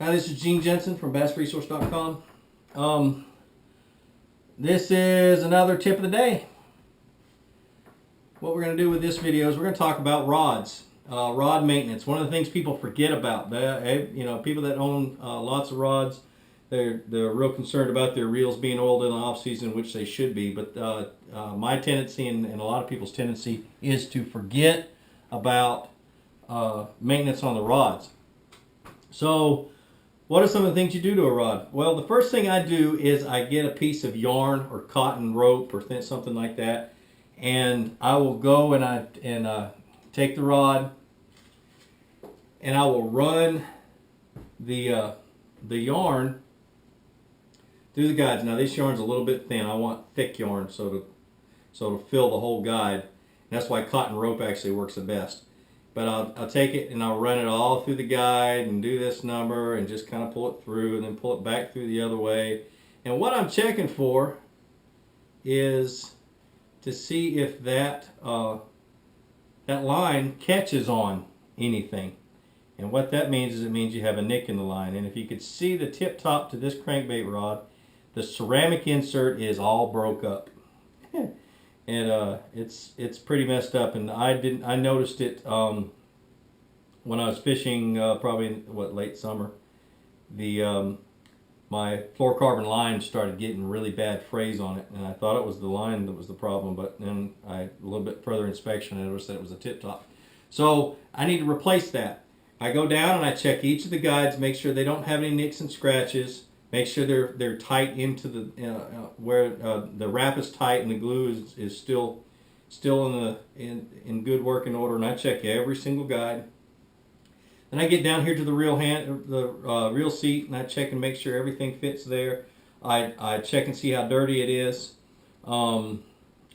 Hi, this is Gene Jensen from BassResource.com. This is another tip of the day. What we're going to do with this video is we're going to talk about rods, rod maintenance. One of the things people forget about, people that own lots of rods, they're real concerned about their reels being oiled in the off season, which they should be. But my tendency and a lot of people's tendency is to forget about maintenance on the rods. So what are some of the things you do to a rod? Well, the first thing I do is I get a piece of yarn or cotton rope or something like that, and I will go and I take the rod and I will run the yarn through the guides. Now this yarn's a little bit thin. I want thick yarn so to fill the whole guide. And that's why cotton rope actually works the best. But I'll take it and I'll run it all through the guide and do this number and just kind of pull it through and then pull it back through the other way. And what I'm checking for is to see if that line catches on anything. And what that means is it means you have a nick in the line. And if you could see the tip top to this crankbait rod, the ceramic insert is all broke up. And it's pretty messed up, and I noticed it when I was fishing probably in, late summer. My fluorocarbon line started getting really bad frays on it, and I thought it was the line that was the problem, but then a little bit further inspection I noticed that it was a tip top. So I need to replace that. I go down and I check each of the guides, make sure they don't have any nicks and scratches. Make sure they're tight into the where the wrap is tight and the glue is still in good working order. And I check every single guide. Then I get down here to the reel seat, and I check and make sure everything fits there. I check and see how dirty it is. I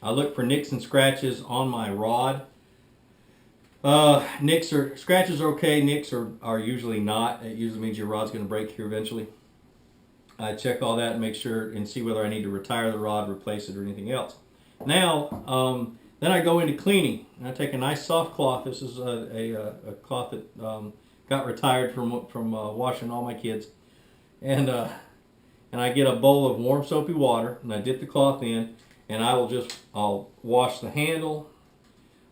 look for nicks and scratches on my rod. Scratches are okay. Nicks are usually not. It usually means your rod's going to break here eventually. I check all that and make sure and see whether I need to retire the rod, replace it, or anything else. Now, then I go into cleaning. And I take a nice soft cloth. This is a cloth that got retired from washing all my kids. And I get a bowl of warm soapy water, and I dip the cloth in, and I'll wash the handle.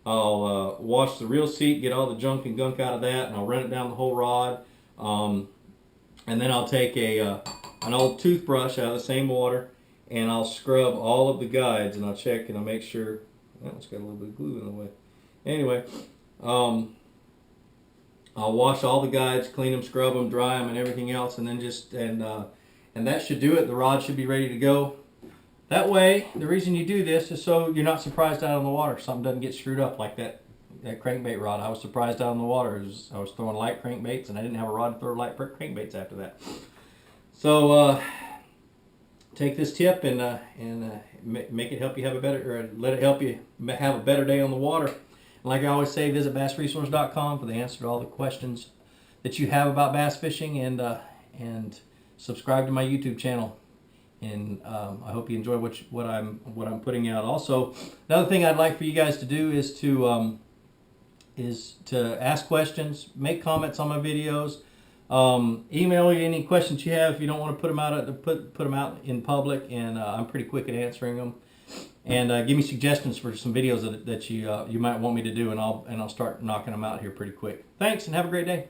I'll wash the reel seat, get all the junk and gunk out of that, and I'll run it down the whole rod. And then I'll take an old toothbrush out of the same water, and I'll scrub all of the guides, and I'll check and I'll make sure. Well, it's got a little bit of glue in the way. Anyway, I'll wash all the guides, clean them, scrub them, dry them, and everything else, and then and that should do it. The rod should be ready to go. That way, the reason you do this is so you're not surprised out on the water. Something doesn't get screwed up like that crankbait rod. I was surprised out on the water. I was throwing light crankbaits, and I didn't have a rod to throw light crankbaits after that. So take this tip and make it help you have a better, or let it help you have a better day on the water. And like I always say, visit BassResource.com for the answer to all the questions that you have about bass fishing, and subscribe to my YouTube channel. And I hope you enjoy what I'm putting out. Also, another thing I'd like for you guys to do is to ask questions, make comments on my videos. Email me any questions you have if you don't want to put them out put them out in public, and I'm pretty quick at answering them. And give me suggestions for some videos that you might want me to do, and I'll start knocking them out here pretty quick. Thanks, and have a great day.